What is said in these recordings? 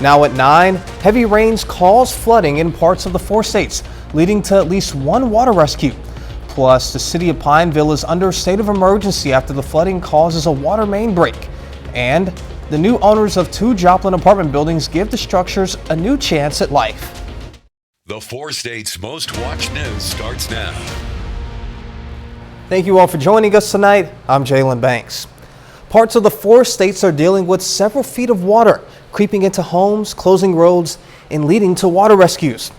Now at 9, heavy rains cause flooding in parts of the 4 states, leading to at least one water rescue. Plus, the city of Pineville is under a state of emergency after the flooding causes a water main break. And the new owners of 2 Joplin apartment buildings give the structures a new chance at life. The 4 states' most watched news starts now. Thank you all for joining us tonight. I'm Jalen Banks. Parts of the 4 states are dealing with several feet of water creeping into homes, closing roads, and leading to water rescues.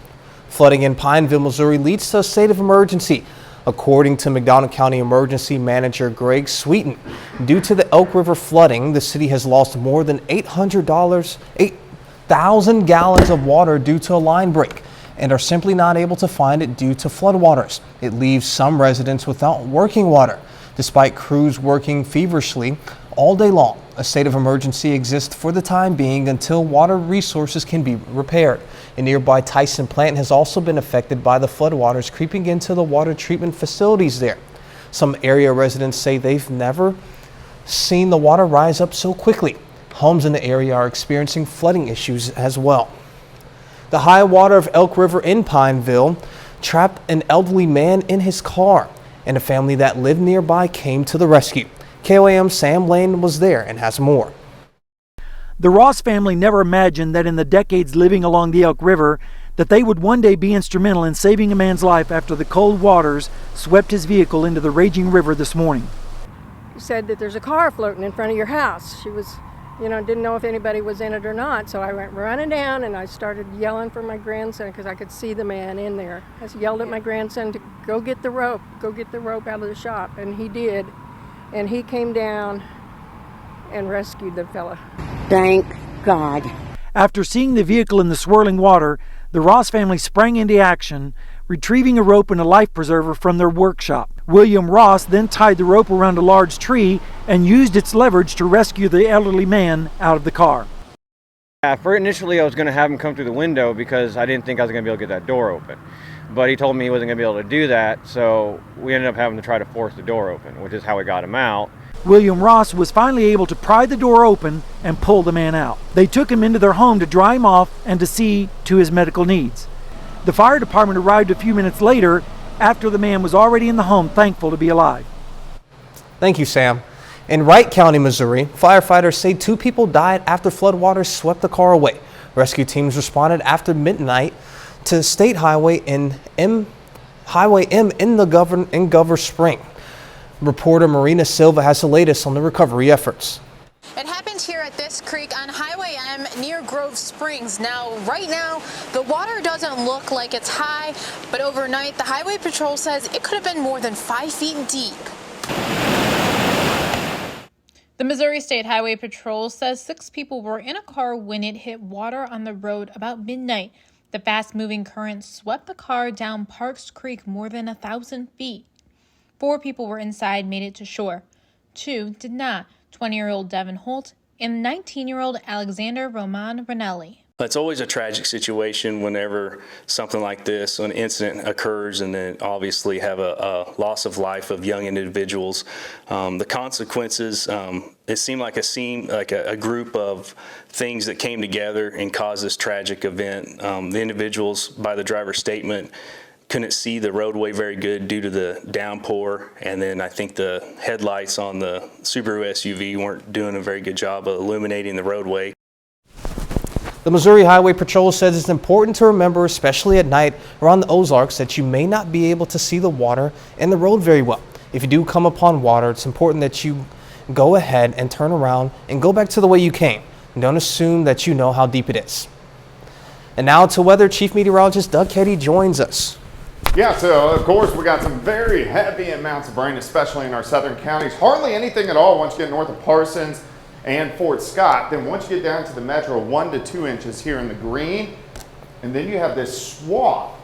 Flooding in Pineville, Missouri leads to a state of emergency, according to McDonald County Emergency Manager Greg Sweeten. Due to the Elk River flooding, the city has lost more than 8,000 gallons of water due to a line break and are simply not able to find it due to floodwaters. It leaves some residents without working water. Despite crews working feverishly all day long, a state of emergency exists for the time being until water resources can be repaired. A nearby Tyson plant has also been affected by the floodwaters creeping into the water treatment facilities there. Some area residents say they've never seen the water rise up so quickly. Homes in the area are experiencing flooding issues as well. The high water of Elk River in Pineville trapped an elderly man in his car, and a family that lived nearby came to the rescue. KOAM Sam Lane was there and has more. The Ross family never imagined that in the decades living along the Elk River that they would one day be instrumental in saving a man's life after the cold waters swept his vehicle into the raging river this morning. He said that there's a car floating in front of your house. She was, didn't know if anybody was in it or not, so I went running down and I started yelling for my grandson because I could see the man in there. I yelled at my grandson to go get the rope out of the shop, and he did. And he came down and rescued the fella. Thank God. After seeing the vehicle in the swirling water, the Ross family sprang into action, retrieving a rope and a life preserver from their workshop. William Ross then tied the rope around a large tree and used its leverage to rescue the elderly man out of the car. Initially, I was going to have him come through the window because I didn't think I was going to be able to get that door open. But he told me he wasn't going to be able to do that, so we ended up having to try to force the door open, which is how we got him out. William Ross was finally able to pry the door open and pull the man out. They took him into their home to dry him off and to see to his medical needs. The fire department arrived a few minutes later after the man was already in the home, thankful to be alive. Thank you, Sam. In Wright County, Missouri, firefighters say 2 people died after floodwaters swept the car away. Rescue teams responded after midnight to State Highway M in Gover Spring. Reporter Marina Silva has the latest on the recovery efforts. It happened here at this creek on Highway M near Grove Springs. Now, right now, the water doesn't look like it's high, but overnight, the Highway Patrol says it could have been more than 5 feet deep. The Missouri State Highway Patrol says 6 people were in a car when it hit water on the road about midnight. The fast-moving current swept the car down Parks Creek more than 1,000 feet. 4 people were inside, made it to shore. 2 did not, 20-year-old Devin Holt and 19-year-old Alexander Roman Ranelli. It's always a tragic situation whenever something like this, an incident occurs, and then obviously have a loss of life of young individuals. The consequences, it seemed like a group of things that came together and caused this tragic event. The individuals, by the driver's statement, couldn't see the roadway very good due to the downpour, and then I think the headlights on the Subaru SUV weren't doing a very good job of illuminating the roadway. The Missouri Highway Patrol says it's important to remember, especially at night around the Ozarks, that you may not be able to see the water and the road very well. If you do come upon water, it's important that you go ahead and turn around and go back to the way you came. And don't assume that you know how deep it is. And now to weather, Chief Meteorologist Doug Ketty joins us. Yeah, so of course we got some very heavy amounts of rain, especially in our southern counties. Hardly anything at all once you get north of Parsons and Fort Scott. Then once you get down to the metro, 1 to 2 inches here in the green. And then you have this swath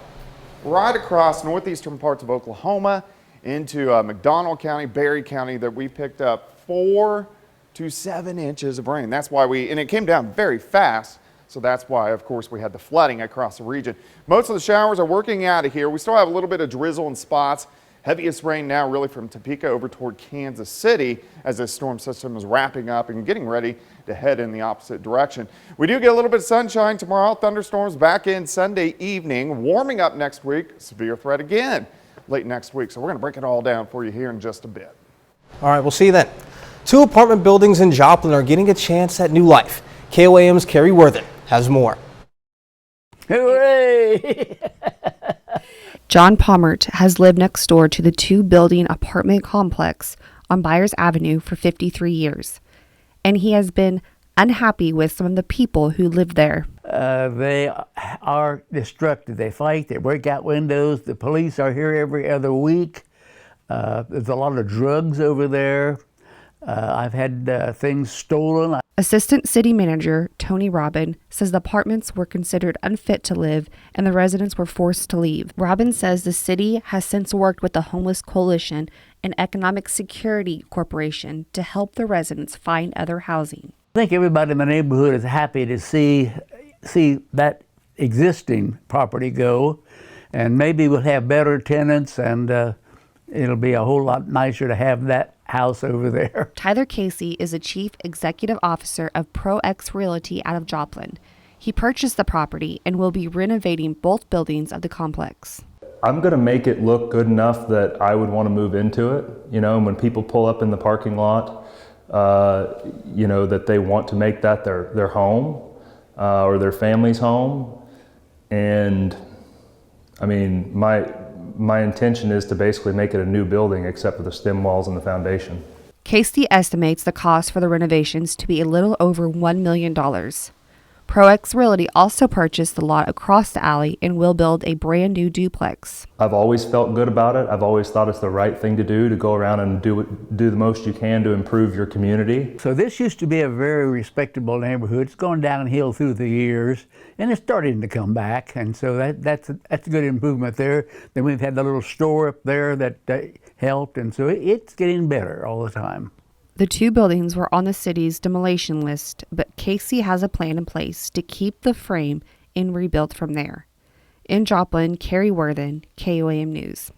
right across northeastern parts of Oklahoma into McDonald County, Berry County, that we picked up 4 to 7 inches of rain. That's why and it came down very fast. So that's why, of course, we had the flooding across the region. Most of the showers are working out of here. We still have a little bit of drizzle in spots Heaviest rain now really from Topeka over toward Kansas City as this storm system is wrapping up and getting ready to head in the opposite direction. We do get a little bit of sunshine tomorrow. Thunderstorms back in Sunday evening. Warming up next week. Severe threat again late next week. So we're going to break it all down for you here in just a bit. All right, we'll see you then. 2 apartment buildings in Joplin are getting a chance at new life. KOAM's Carrie Worthen has more. Hooray! John Palmert has lived next door to the 2-building apartment complex on Byers Avenue for 53 years, and he has been unhappy with some of the people who live there. They are destructive. They fight, they break out windows. The police are here every other week. There's a lot of drugs over there. I've had things stolen. Assistant City Manager Tony Robin says the apartments were considered unfit to live and the residents were forced to leave. Robin says the city has since worked with the Homeless Coalition and Economic Security Corporation to help the residents find other housing. I think everybody in the neighborhood is happy to see that existing property go, and maybe we'll have better tenants, and it'll be a whole lot nicer to have that house over there. Tyler Casey is the Chief Executive Officer of ProX Realty out of Joplin. He purchased the property and will be renovating both buildings of the complex. I'm going to make it look good enough that I would want to move into it. You know, when people pull up in the parking lot, you know, that they want to make that their home or their family's home. And I mean, my intention is to basically make it a new building except for the stem walls and the foundation. Casey estimates the cost for the renovations to be a little over $1 million. ProX Realty also purchased the lot across the alley and will build a brand new duplex. I've always felt good about it. I've always thought it's the right thing to do go around and do the most you can to improve your community. So this used to be a very respectable neighborhood. It's gone downhill through the years, and it's starting to come back, and so that's a good improvement there. Then we've had the little store up there that helped, and so it's getting better all the time. The 2 buildings were on the city's demolition list, but Casey has a plan in place to keep the frame and rebuild from there. In Joplin, Carrie Worthen, KOAM News.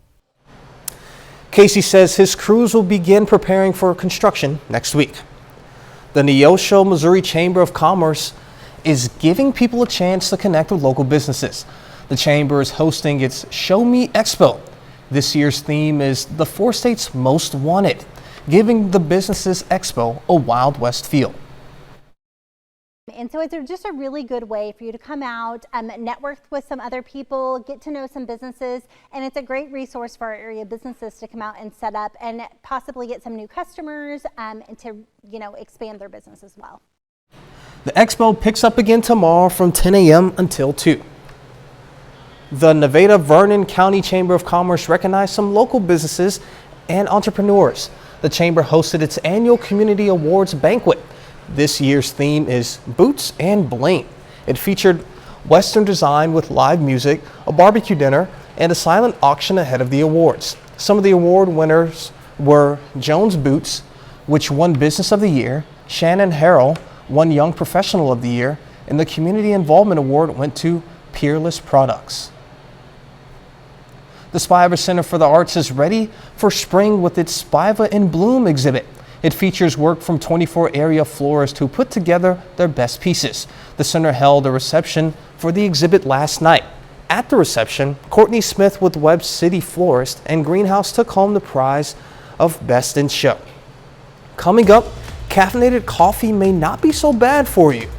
Casey says his crews will begin preparing for construction next week. The Neosho, Missouri Chamber of Commerce is giving people a chance to connect with local businesses. The chamber is hosting its Show Me Expo. This year's theme is the 4 states most wanted, giving the Businesses Expo a Wild West feel. And so it's just a really good way for you to come out, network with some other people, get to know some businesses, and it's a great resource for our area businesses to come out and set up and possibly get some new customers and to, expand their business as well. The expo picks up again tomorrow from 10 a.m. until 2. The Nevada Vernon County Chamber of Commerce recognized some local businesses and entrepreneurs. The chamber hosted its annual Community Awards banquet. This year's theme is Boots and Bling. It featured Western design with live music, a barbecue dinner, and a silent auction ahead of the awards. Some of the award winners were Jones Boots, which won Business of the Year, Shannon Harrell won Young Professional of the Year, and the Community Involvement Award went to Peerless Products. The Spiva Center for the Arts is ready for spring with its Spiva in Bloom exhibit. It features work from 24 area florists who put together their best pieces. The center held a reception for the exhibit last night. At the reception, Courtney Smith with Webb City Florist and Greenhouse took home the prize of Best in Show. Coming up, caffeinated coffee may not be so bad for you.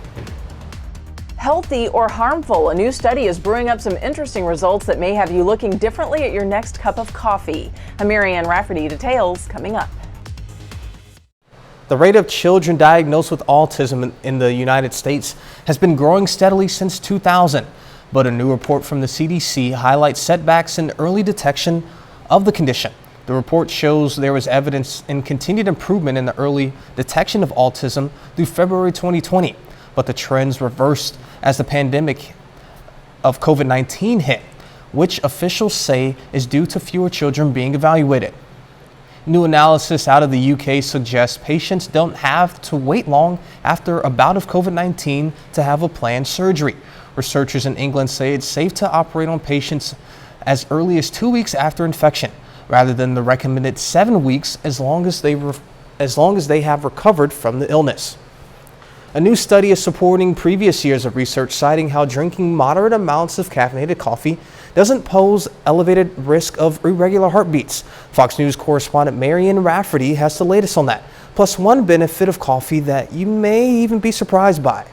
Healthy or harmful? A new study is brewing up some interesting results that may have you looking differently at your next cup of coffee. Marianne Rafferty details coming up. The rate of children diagnosed with autism in the United States has been growing steadily since 2000, but a new report from the CDC highlights setbacks in early detection of the condition. The report shows there was evidence in continued improvement in the early detection of autism through February 2020, but the trends reversed as the pandemic of COVID-19 hit, which officials say is due to fewer children being evaluated. New analysis out of the UK suggests patients don't have to wait long after a bout of COVID-19 to have a planned surgery. Researchers in England say it's safe to operate on patients as early as 2 weeks after infection. rather than the recommended 7 weeks as long as they have recovered from the illness. A new study is supporting previous years of research citing how drinking moderate amounts of caffeinated coffee doesn't pose elevated risk of irregular heartbeats. Fox News correspondent Marian Rafferty has the latest on that, plus one benefit of coffee that you may even be surprised by.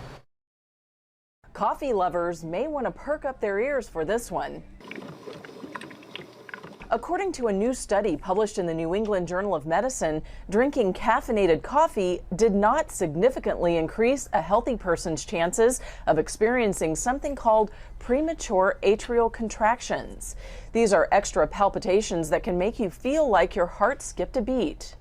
Coffee lovers may want to perk up their ears for this one. According to a new study published in the New England Journal of Medicine, drinking caffeinated coffee did not significantly increase a healthy person's chances of experiencing something called premature atrial contractions. These are extra palpitations that can make you feel like your heart skipped a beat.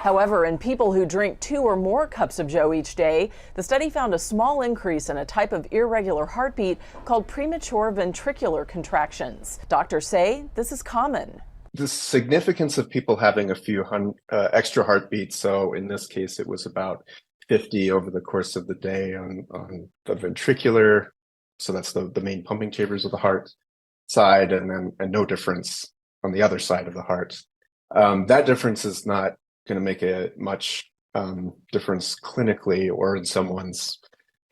However, in people who drink 2 or more cups of Joe each day, the study found a small increase in a type of irregular heartbeat called premature ventricular contractions. Doctors say this is common. The significance of people having a few extra heartbeats, so in this case it was about 50 over the course of the day on the ventricular, so that's the main pumping chambers of the heart side, and no difference on the other side of the heart. That difference is not going to make a much difference clinically or in someone's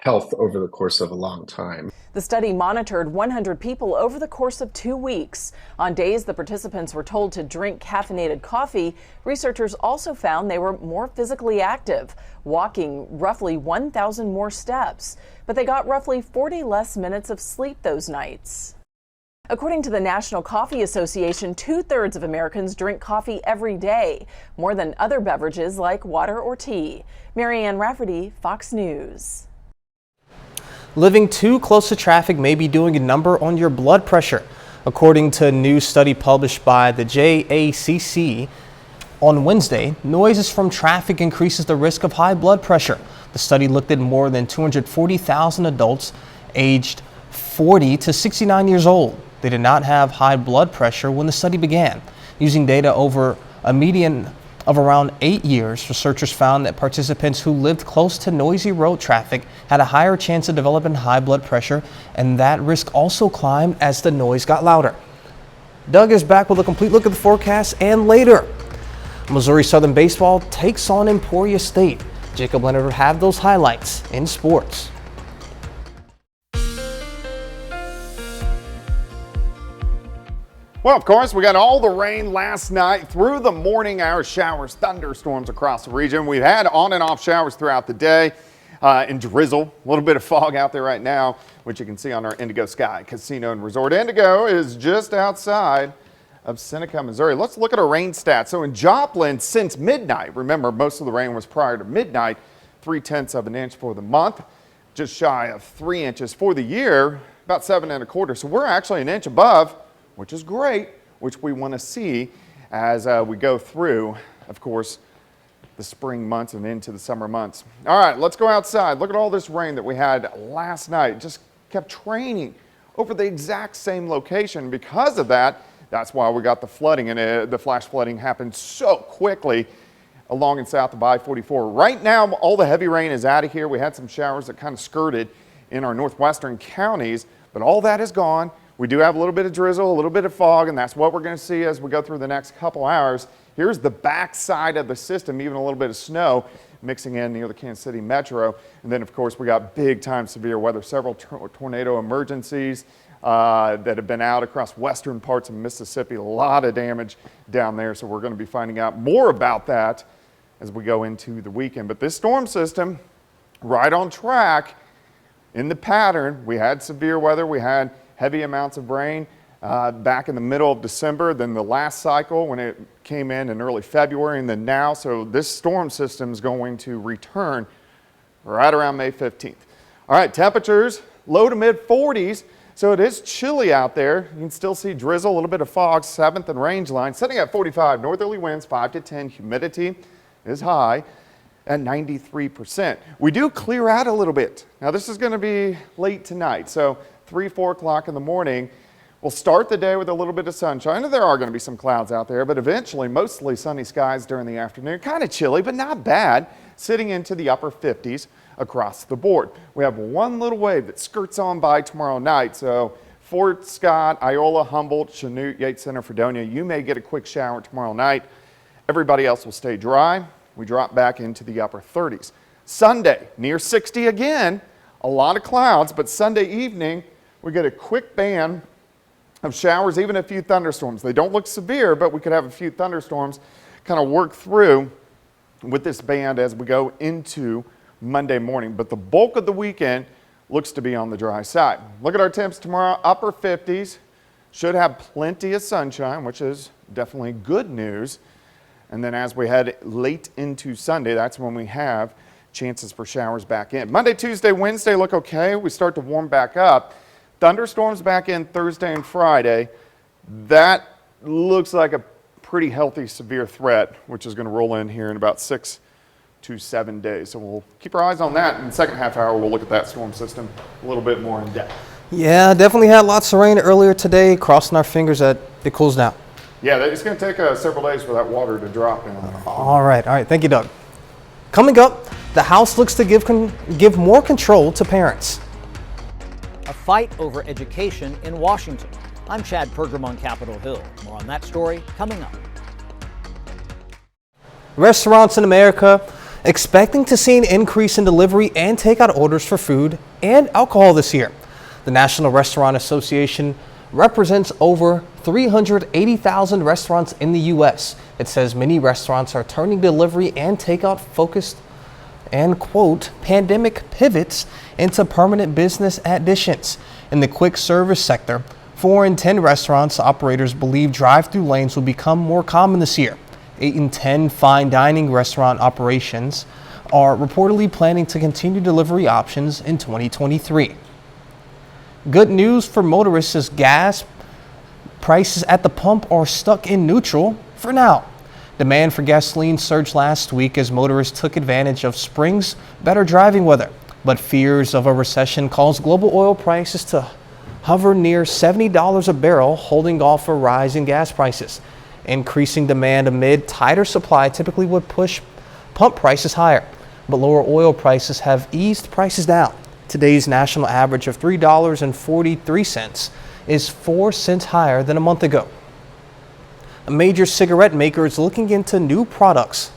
health over the course of a long time. The study monitored 100 people over the course of 2 weeks. On days the participants were told to drink caffeinated coffee, researchers also found they were more physically active, walking roughly 1,000 more steps, but they got roughly 40 less minutes of sleep those nights. According to the National Coffee Association, 2/3 of Americans drink coffee every day, more than other beverages like water or tea. Marianne Rafferty, Fox News. Living too close to traffic may be doing a number on your blood pressure. According to a new study published by the JACC on Wednesday, noises from traffic increases the risk of high blood pressure. The study looked at more than 240,000 adults aged 40 to 69 years old. They did not have high blood pressure when the study began. Using data over a median of around 8 years, researchers found that participants who lived close to noisy road traffic had a higher chance of developing high blood pressure, and that risk also climbed as the noise got louder. Doug is back with a complete look at the forecast, and later, Missouri Southern baseball takes on Emporia State. Jacob Leonard will have those highlights in sports. Well, of course, we got all the rain last night through the morning hours, showers, thunderstorms across the region. We've had on and off showers throughout the day and drizzle, a little bit of fog out there right now, which you can see on our Indigo Sky Casino and Resort. Indigo is just outside of Seneca, Missouri. Let's look at our rain stats. So in Joplin, since midnight, remember most of the rain was prior to midnight, 0.3 of an inch for the month, just shy of 3 inches for the year, about 7 1/4. So we're actually an inch above, which is great, which we want to see as we go through, of course, the spring months and into the summer months. All right, let's go outside. Look at all this rain that we had last night. Just kept training over the exact same location. Because of that, that's why we got the flooding, and the flash flooding happened so quickly along and south of I-44. Right now, all the heavy rain is out of here. We had some showers that kind of skirted in our northwestern counties, but all that is gone. We do have a little bit of drizzle, a little bit of fog, and that's what we're going to see as we go through the next couple hours. Here's the back side of the system, even a little bit of snow mixing in near the Kansas City metro. And then, of course, we got big time severe weather, several tornado emergencies that have been out across western parts of Mississippi. A lot of damage down there, so we're going to be finding out more about that as we go into the weekend. But this storm system, right on track in the pattern. We had severe weather, we had heavy amounts of rain back in the middle of December, then the last cycle when it came in early February, and then now. So this storm system is going to return right around May 15th. All right, temperatures low to mid 40s. So it is chilly out there. You can still see drizzle, a little bit of fog, 7th and range line. Sitting at 45, northerly winds 5 to 10. Humidity is high at 93%. We do clear out a little bit. Now this is going to be late tonight. So 3, 4 o'clock in the morning, we'll start the day with a little bit of sunshine. And there are going to be some clouds out there, but eventually mostly sunny skies during the afternoon. Kind of chilly, but not bad, sitting into the upper 50s across the board. We have one little wave that skirts on by tomorrow night, so Fort Scott, Iola, Humboldt, Chanute, Yates Center, Fredonia, you may get a quick shower tomorrow night. Everybody else will stay dry. We drop back into the upper 30s. Sunday, near 60 again, a lot of clouds, but Sunday evening, we get a quick band of showers, even a few thunderstorms. They don't look severe, but we could have a few thunderstorms kind of work through with this band as we go into Monday morning. But the bulk of the weekend looks to be on the dry side. Look at our temps tomorrow, upper 50s. Should have plenty of sunshine, which is definitely good news. And then as we head late into Sunday, that's when we have chances for showers back in. Monday, Tuesday, Wednesday look okay. We start to warm back up. Thunderstorms back in Thursday and Friday. That looks like a pretty healthy severe threat, which is going to roll in here in about 6 to 7 days. So we'll keep our eyes on that. In the second half hour, we'll look at that storm system a little bit more in depth. Yeah, definitely had lots of rain earlier today. Crossing our fingers that it cools down. Yeah, it's going to take several days for that water to drop in. All right. Thank you, Doug. Coming up, the House looks to give more control to parents. A fight over education in Washington. I'm Chad Pergram on Capitol Hill. More on that story coming up. Restaurants in America expecting to see an increase in delivery and takeout orders for food and alcohol this year. The National Restaurant Association represents over 380,000 restaurants in the U.S. It says many restaurants are turning delivery and takeout focused and, quote, pandemic pivots into permanent business additions. In the quick service sector, 4 in 10 restaurants operators believe drive-through lanes will become more common this year. 8 in 10 fine dining restaurant operations are reportedly planning to continue delivery options in 2023. Good news for motorists as gas prices at the pump are stuck in neutral for now. Demand for gasoline surged last week as motorists took advantage of spring's better driving weather, but fears of a recession caused global oil prices to hover near $70 a barrel, holding off a rise in gas prices. Increasing demand amid tighter supply typically would push pump prices higher, but lower oil prices have eased prices down. Today's national average of $3.43 is 4 cents higher than a month ago. A major cigarette maker is looking into new products.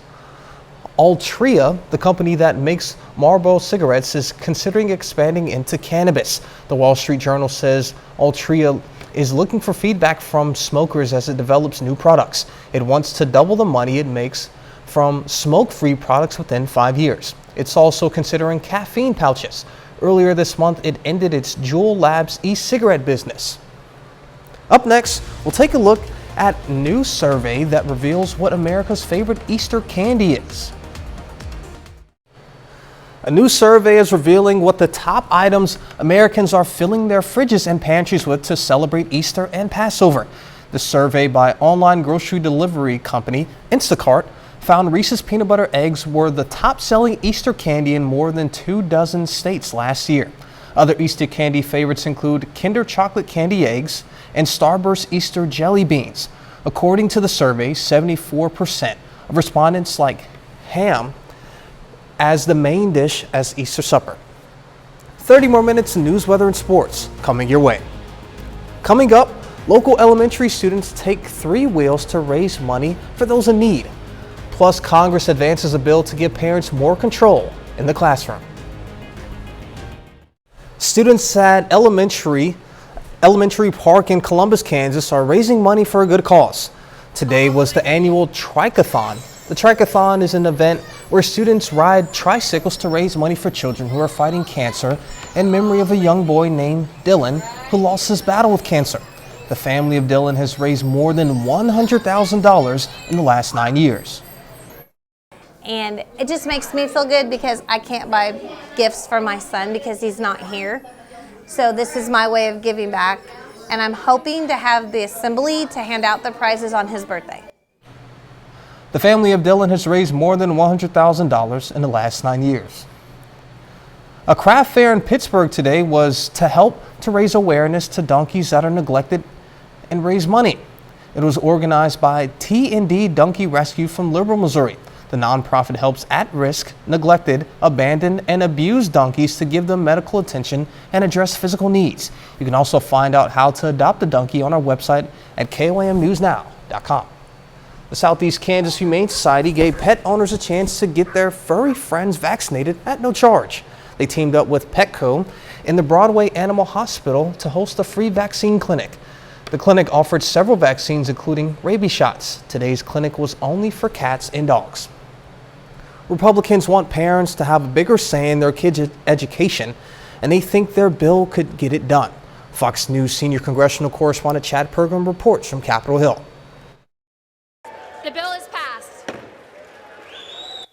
Altria, the company that makes Marlboro cigarettes, is considering expanding into cannabis. The Wall Street Journal says Altria is looking for feedback from smokers as it develops new products. It wants to double the money it makes from smoke-free products within 5 years. It's also considering caffeine pouches. Earlier this month, it ended its Juul Labs e-cigarette business. Up next, we'll take a look at a new survey that reveals what America's favorite Easter candy is. A new survey is revealing what the top items Americans are filling their fridges and pantries with to celebrate Easter and Passover. The survey by online grocery delivery company Instacart found Reese's peanut butter eggs were the top-selling Easter candy in more than 24 states last year. Other Easter candy favorites include Kinder chocolate candy eggs and Starburst Easter jelly beans. According to the survey, 74% of respondents like ham as the main dish as Easter supper. 30 more minutes of news, weather, and sports coming your way. Coming up, local elementary students take 3 wheels to raise money for those in need. Plus, Congress advances a bill to give parents more control in the classroom. Students at Elementary Park in Columbus, Kansas are raising money for a good cause. Today was the annual Tricathon. The Tricathon is an event where students ride tricycles to raise money for children who are fighting cancer in memory of a young boy named Dylan who lost his battle with cancer. The family of Dylan has raised more than $100,000 in the last 9 years. And it just makes me feel good because I can't buy gifts for my son because he's not here. So this is my way of giving back. And I'm hoping to have the assembly to hand out the prizes on his birthday. The family of Dylan has raised more than $100,000 in the last 9 years. A craft fair in Pittsburgh today was to help to raise awareness to donkeys that are neglected and raise money. It was organized by T&D Donkey Rescue from Liberal, Missouri. The nonprofit helps at-risk, neglected, abandoned, and abused donkeys to give them medical attention and address physical needs. You can also find out how to adopt a donkey on our website at KOAMnewsnow.com. The Southeast Kansas Humane Society gave pet owners a chance to get their furry friends vaccinated at no charge. They teamed up with Petco in the Broadway Animal Hospital to host a free vaccine clinic. The clinic offered several vaccines, including rabies shots. Today's clinic was only for cats and dogs. Republicans want parents to have a bigger say in their kids' education, and they think their bill could get it done. Fox News senior congressional correspondent Chad Pergram reports from Capitol Hill. The bill is passed.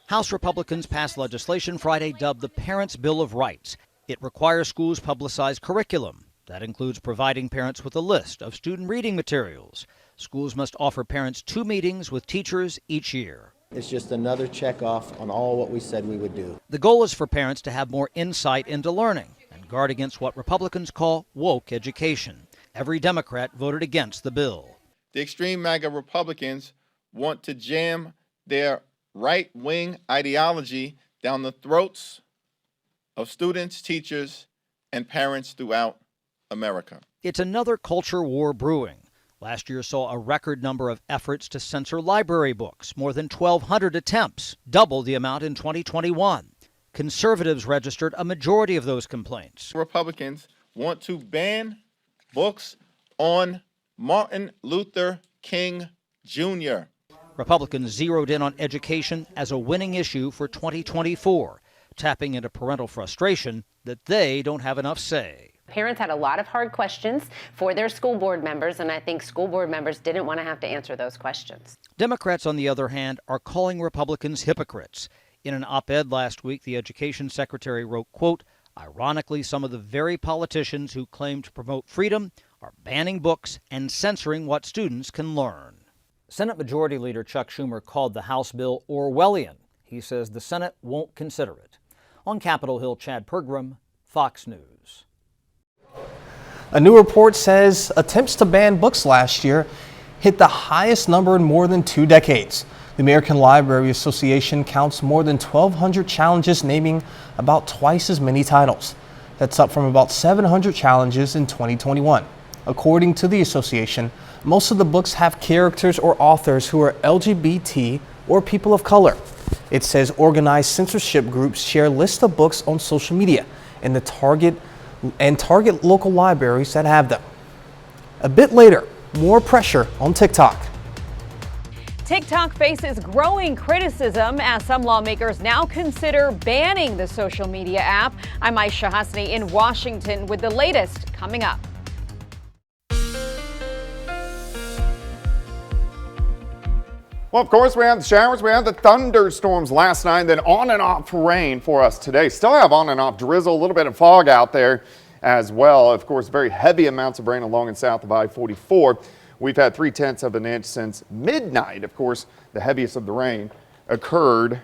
House Republicans passed legislation Friday dubbed the Parents' Bill of Rights. It requires schools publicize curriculum. That includes providing parents with a list of student reading materials. Schools must offer parents 2 meetings with teachers each year. It's just another check off on all what we said we would do. The goal is for parents to have more insight into learning and guard against what Republicans call woke education. Every Democrat voted against the bill. The extreme MAGA Republicans want to jam their right-wing ideology down the throats of students, teachers, and parents throughout America. It's another culture war brewing. Last year saw a record number of efforts to censor library books, more than 1,200 attempts, double the amount in 2021. Conservatives registered a majority of those complaints. Republicans want to ban books on Martin Luther King Jr. Republicans zeroed in on education as a winning issue for 2024, tapping into parental frustration that they don't have enough say. Parents had a lot of hard questions for their school board members, and I think school board members didn't want to have to answer those questions. Democrats, on the other hand, are calling Republicans hypocrites. In an op-ed last week, the education secretary wrote, quote, "Ironically, some of the very politicians who claim to promote freedom are banning books and censoring what students can learn." Senate Majority Leader Chuck Schumer called the House bill Orwellian. He says the Senate won't consider it. On Capitol Hill, Chad Pergram, Fox News. A new report says attempts to ban books last year hit the highest number in more than 2 decades. The American Library Association counts more than 1,200 challenges, naming about twice as many titles. That's up from about 700 challenges in 2021. According to the association, most of the books have characters or authors who are LGBT or people of color. It says organized censorship groups share lists of books on social media and target local libraries that have them. A bit later, more pressure on TikTok. TikTok faces growing criticism as some lawmakers now consider banning the social media app. I'm Aisha Hasni in Washington with the latest coming up. Well, of course, we had the showers, we had the thunderstorms last night, then on and off rain for us today. Still have on and off drizzle, a little bit of fog out there as well. Of course, very heavy amounts of rain along and south of I-44. We've had 0.3 of an inch since midnight. Of course, the heaviest of the rain occurred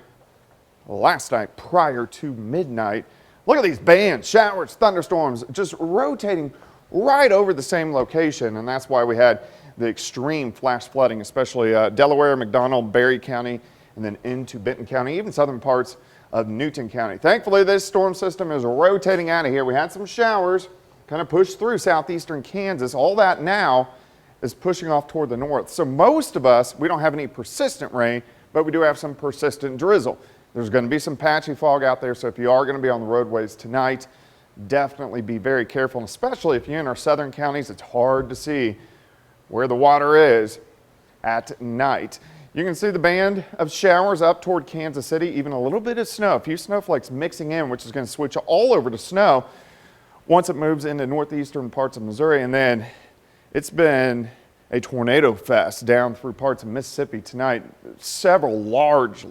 last night prior to midnight. Look at these bands, showers, thunderstorms, just rotating right over the same location, and that's why we had the extreme flash flooding, especially Delaware, McDonald, Berry County, and then into Benton County, even southern parts of Newton County. Thankfully, this storm system is rotating out of here. We had some showers, kind of pushed through southeastern Kansas. All that now is pushing off toward the north. So most of us, we don't have any persistent rain, but we do have some persistent drizzle. There's going to be some patchy fog out there, so if you are going to be on the roadways tonight, definitely be very careful, and especially if you're in our southern counties, it's hard to see where the water is at night. You can see the band of showers up toward Kansas City, even a little bit of snow, a few snowflakes mixing in, which is going to switch all over to snow once it moves into northeastern parts of Missouri. And then it's been a tornado fest down through parts of Mississippi tonight. Several large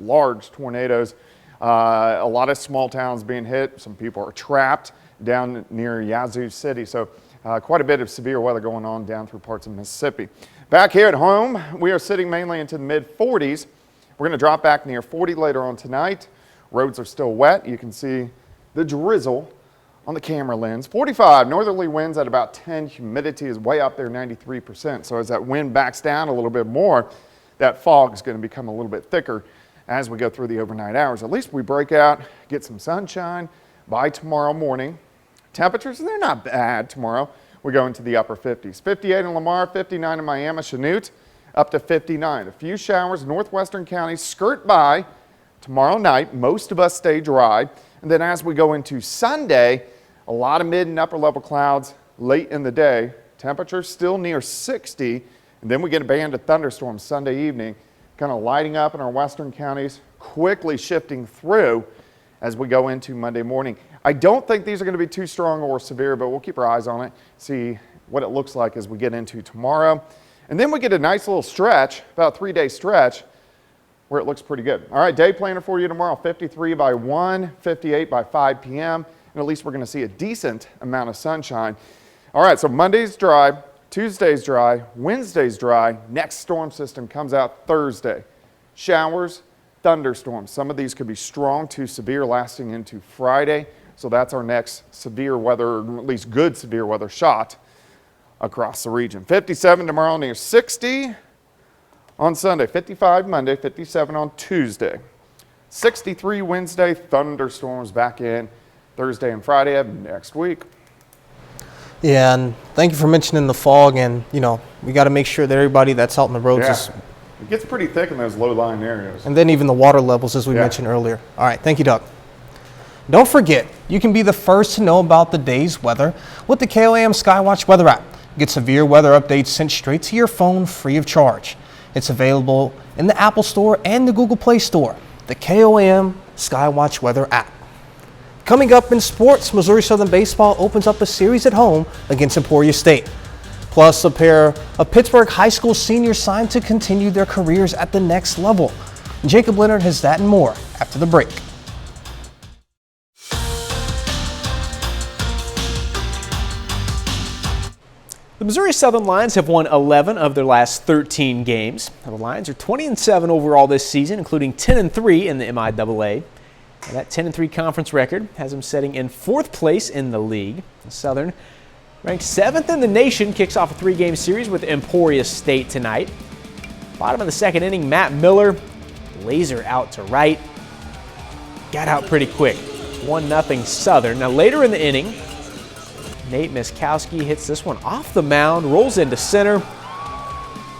tornadoes. A lot of small towns being hit. Some people are trapped down near Yazoo City. So quite a bit of severe weather going on down through parts of Mississippi. Back here at home, we are sitting mainly into the mid-40s. We're going to drop back near 40 later on tonight. Roads are still wet. You can see the drizzle on the camera lens. 45 northerly winds at about 10. Humidity is way up there, 93%. So as that wind backs down a little bit more, that fog is going to become a little bit thicker as we go through the overnight hours. At least we break out, get some sunshine by tomorrow morning. Temperatures, they're not bad tomorrow. We go into the upper 50s. 58 in Lamar, 59 in Miami, Chanute, up to 59. A few showers, northwestern counties skirt by tomorrow night. Most of us stay dry. And then as we go into Sunday, a lot of mid and upper level clouds late in the day. Temperatures still near 60. And then we get a band of thunderstorms Sunday evening, kind of lighting up in our western counties, quickly shifting through as we go into Monday morning. I don't think these are going to be too strong or severe, but we'll keep our eyes on it, see what it looks like as we get into tomorrow. And then we get a nice little stretch, about a 3-day stretch, where it looks pretty good. All right, day planner for you tomorrow, 53 by 1, 58 by 5 p.m., and at least we're going to see a decent amount of sunshine. All right, so Monday's dry, Tuesday's dry, Wednesday's dry. Next storm system comes out Thursday. Showers, thunderstorms. Some of these could be strong to severe, lasting into Friday. So that's our next severe weather, or at least good severe weather shot across the region. 57 tomorrow, near 60 on Sunday. 55 Monday, 57 on Tuesday. 63 Wednesday, thunderstorms back in Thursday and Friday of next week. Yeah, and thank you for mentioning the fog, and we got to make sure that everybody that's out on the roads is. It gets pretty thick in those low-lying areas. And then even the water levels, as we mentioned earlier. All right, thank you, Doug. Don't forget, you can be the first to know about the day's weather with the KOAM Skywatch weather app. Get severe weather updates sent straight to your phone free of charge. It's available in the Apple Store and the Google Play Store. The KOAM Skywatch weather app. Coming up in sports, Missouri Southern Baseball opens up a series at home against Emporia State. Plus, a pair of Pittsburgh High School seniors signed to continue their careers at the next level. Jacob Leonard has that and more after the break. The Missouri Southern Lions have won 11 of their last 13 games. The Lions are 20-7 overall this season, including 10-3 in the MIAA. And that 10-3 conference record has them sitting in 4th place in the league. The Southern, ranked 7th in the nation, kicks off a 3-game series with Emporia State tonight. Bottom of the 2nd inning, Matt Miller, laser out to right. Got out pretty quick. 1-0 Southern. Now later in the inning, Nate Miskowski hits this one off the mound, rolls into center.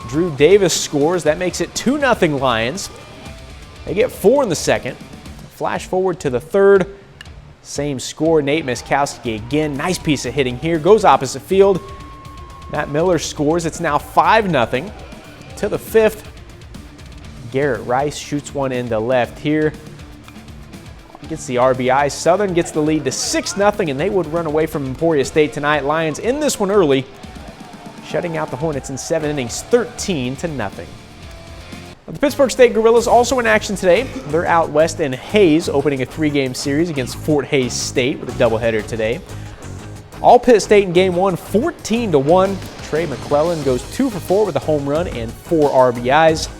Drew Davis scores. That makes it 2-0 Lions. They get 4 in the 2nd. Flash forward to the 3rd. Same score. Nate Miskowski again. Nice piece of hitting here. Goes opposite field. Matt Miller scores. It's now 5-0. To the 5th. Garrett Rice shoots one into left here. Gets the RBI. Southern gets the lead to 6-0, and they would run away from Emporia State tonight. Lions in this one early, shutting out the Hornets in 7 innings, 13-0. The Pittsburgh State Gorillas also in action today. They're out west in Hayes, opening a 3-game series against Fort Hays State with a doubleheader today. All Pitt State in Game 1, 14-1. Trey McClellan goes 2 for 4 with a home run and 4 RBIs.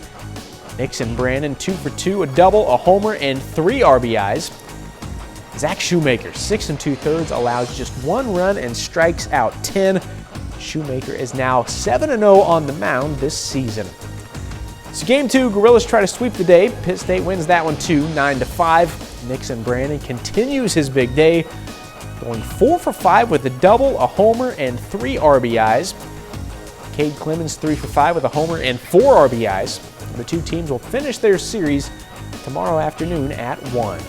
Nixon Brandon 2 for 2, a double, a homer, and 3 RBIs. Zach Shoemaker, 6 2/3, allows just 1 run and strikes out 10. Shoemaker is now 7-0 on the mound this season. So Game 2, Gorillas try to sweep the day. Pitt State wins that one too, 9-5. Nixon Brandon continues his big day, going 4 for 5 with a double, a homer, and 3 RBIs. Cade Clemens 3 for 5 with a homer and 4 RBIs. The two teams will finish their series tomorrow afternoon at 1.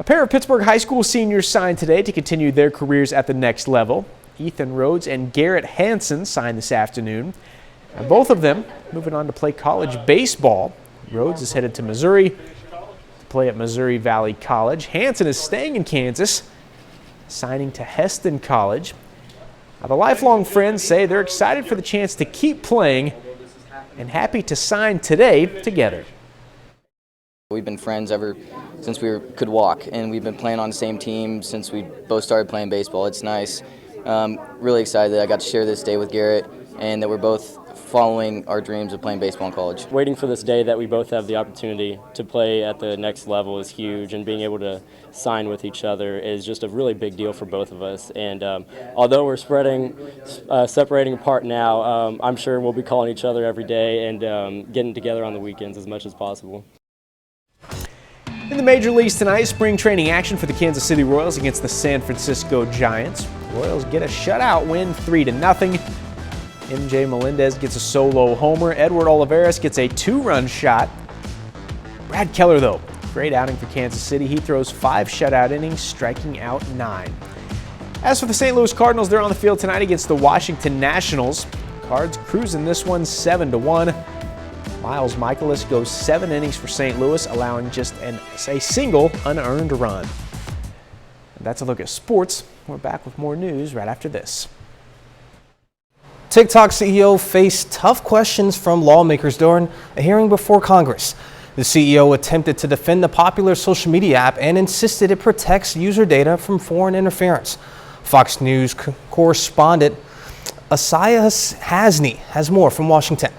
A pair of Pittsburgh High School seniors signed today to continue their careers at the next level. Ethan Rhodes and Garrett Hansen signed this afternoon. And both of them moving on to play college baseball. Rhodes is headed to Missouri to play at Missouri Valley College. Hansen is staying in Kansas, signing to Heston College. Now, the lifelong friends say they're excited for the chance to keep playing and happy to sign today together. We've been friends ever since we could walk, and we've been playing on the same team since we both started playing baseball. It's nice. Really excited that I got to share this day with Garrett and that we're both following our dreams of playing baseball in college. Waiting for this day that we both have the opportunity to play at the next level is huge, and being able to sign with each other is just a really big deal for both of us. And although we're separating apart now, I'm sure we'll be calling each other every day and getting together on the weekends as much as possible. the major leagues tonight, spring training action for the Kansas City Royals against the San Francisco Giants. Royals get a shutout win 3-0. MJ Melendez gets a solo homer. Edward Olivares gets a 2-run shot. Brad Keller, though, great outing for Kansas City. He throws 5 shutout innings, striking out 9. As for the St. Louis Cardinals, they're on the field tonight against the Washington Nationals. Cards cruising this one 7-1. Miles Michaelis goes 7 innings for St. Louis, allowing just a single unearned run. And that's a look at sports. We're back with more news right after this. TikTok CEO faced tough questions from lawmakers during a hearing before Congress. The CEO attempted to defend the popular social media app and insisted it protects user data from foreign interference. Fox News correspondent Asaya Hasni has more from Washington.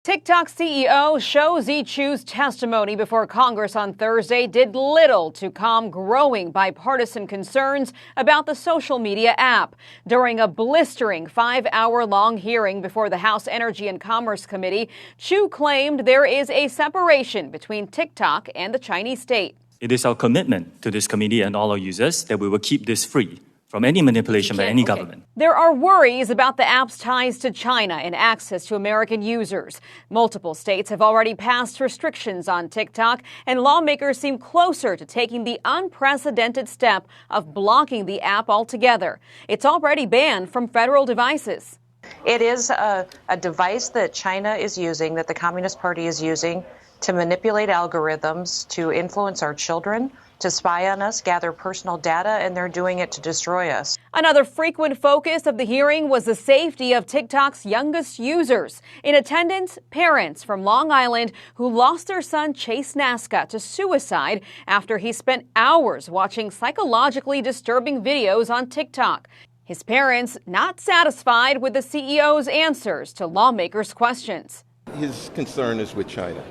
TikTok CEO Shou Zichu's testimony before Congress on Thursday did little to calm growing bipartisan concerns about the social media app. During a blistering 5-hour-long hearing before the House Energy and Commerce Committee, Chu claimed there is a separation between TikTok and the Chinese state. It is our commitment to this committee and all our users that we will keep this free from any manipulation by any government. There are worries about the app's ties to China and access to American users. Multiple states have already passed restrictions on TikTok, and lawmakers seem closer to taking the unprecedented step of blocking the app altogether. It's already banned from federal devices. It is a device that China is using, that the Communist Party is using to manipulate algorithms, to influence our children, to spy on us, gather personal data, and they're doing it to destroy us. Another frequent focus of the hearing was the safety of TikTok's youngest users. In attendance, parents from Long Island who lost their son Chase Nasca to suicide after he spent hours watching psychologically disturbing videos on TikTok. His parents not satisfied with the CEO's answers to lawmakers' questions. His concern is with China.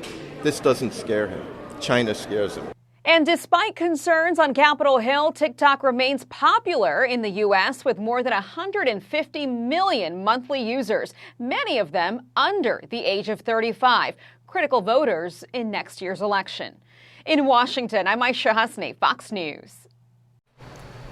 This doesn't scare him. China scares him. And despite concerns on Capitol Hill, TikTok remains popular in the U.S. with more than 150 million monthly users, many of them under the age of 35, critical voters in next year's election. In Washington, I'm Aisha Hasni, Fox News.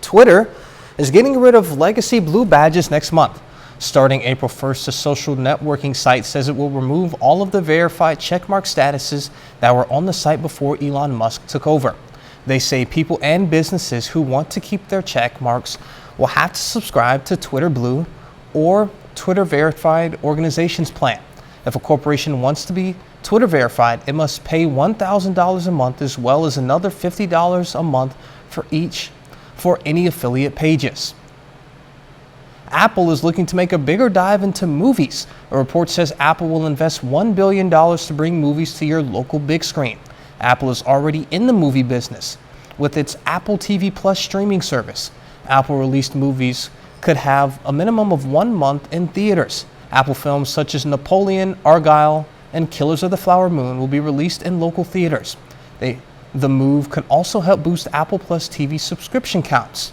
Twitter is getting rid of legacy blue badges next month. Starting April 1st, the social networking site says it will remove all of the verified checkmark statuses that were on the site before Elon Musk took over. They say people and businesses who want to keep their check marks will have to subscribe to Twitter Blue or Twitter Verified Organizations plan. If a corporation wants to be Twitter verified, it must pay $1,000 a month as well as another $50 a month for any affiliate pages. Apple is looking to make a bigger dive into movies. A report says Apple will invest $1 billion to bring movies to your local big screen. Apple is already in the movie business with its Apple TV Plus streaming service. Apple released movies could have a minimum of 1 month in theaters. Apple films such as Napoleon, Argylle, and Killers of the Flower Moon will be released in local theaters. The move could also help boost Apple Plus TV subscription counts.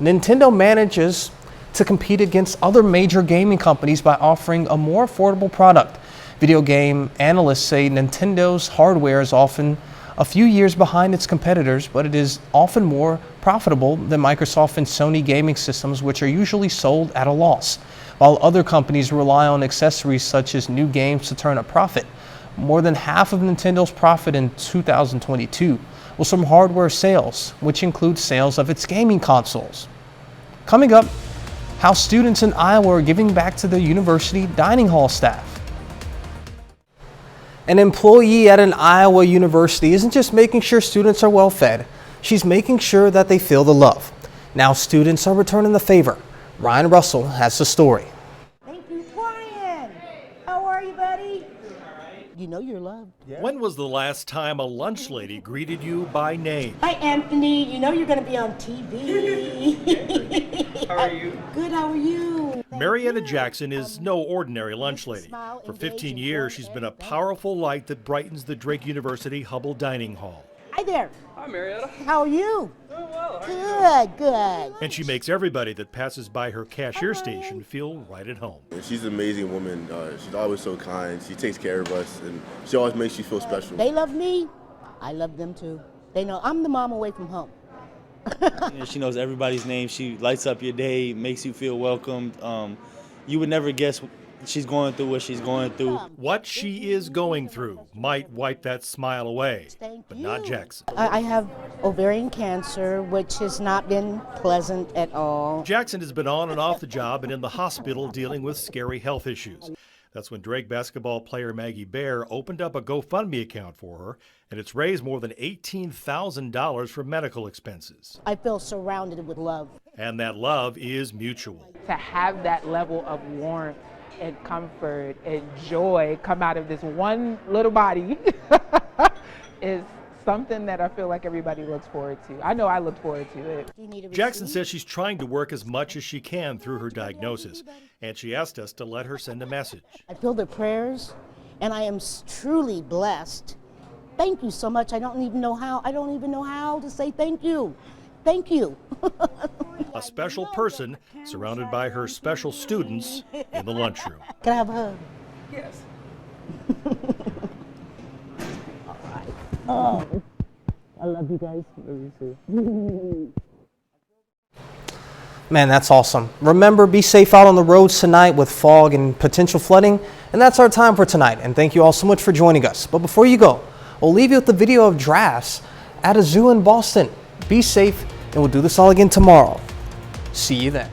Nintendo manages to compete against other major gaming companies by offering a more affordable product. Video game analysts say Nintendo's hardware is often a few years behind its competitors, but it is often more profitable than Microsoft and Sony gaming systems, which are usually sold at a loss. While other companies rely on accessories such as new games to turn a profit, more than half of Nintendo's profit in 2022 was from hardware sales, which includes sales of its gaming consoles. Coming up, how students in Iowa are giving back to the university dining hall staff. An employee at an Iowa university isn't just making sure students are well fed, she's making sure that they feel the love. Now students are returning the favor. Ryan Russell has the story. Thank you, Brian. How are you, buddy? You know you're loved. Yeah. When was the last time a lunch lady greeted you by name? Hi, Anthony. You know you're going to be on TV. How are you? Good, how are you? Marietta Jackson is no ordinary lunch lady. For 15 years, she's been a powerful light that brightens the Drake University Hubble Dining Hall. Hi there. Hi, Marietta. How are you? Doing well. Good. And she makes everybody that passes by her cashier station feel right at home. She's an amazing woman. She's always so kind. She takes care of us, and she always makes you feel special. They love me. I love them too. They know I'm the mom away from home. She knows everybody's name. She lights up your day, makes you feel welcomed. You would never guess she's going through what she's going through. What she is going through might wipe that smile away, but not Jackson. I have ovarian cancer, which has not been pleasant at all. Jackson has been on and off the job and in the hospital dealing with scary health issues. That's when Drake basketball player Maggie Bear opened up a GoFundMe account for her, and it's raised more than $18,000 for medical expenses. I feel surrounded with love. And that love is mutual. To have that level of warmth and comfort and joy come out of this one little body is something that I feel like everybody looks forward to. I know I look forward to it. Jackson says she's trying to work as much as she can through her diagnosis, and she asked us to let her send a message. I feel their prayers, and I am truly blessed. Thank you so much. I don't even know how to say thank you. Thank you. A special person surrounded by her special students in the lunchroom. Can I have a hug? Yes. Oh, I love you guys. Love you too. Man, that's awesome. Remember, be safe out on the roads tonight with fog and potential flooding. And that's our time for tonight. And thank you all so much for joining us. But before you go, we'll leave you with the video of giraffes at a zoo in Boston. Be safe, and we'll do this all again tomorrow. See you then.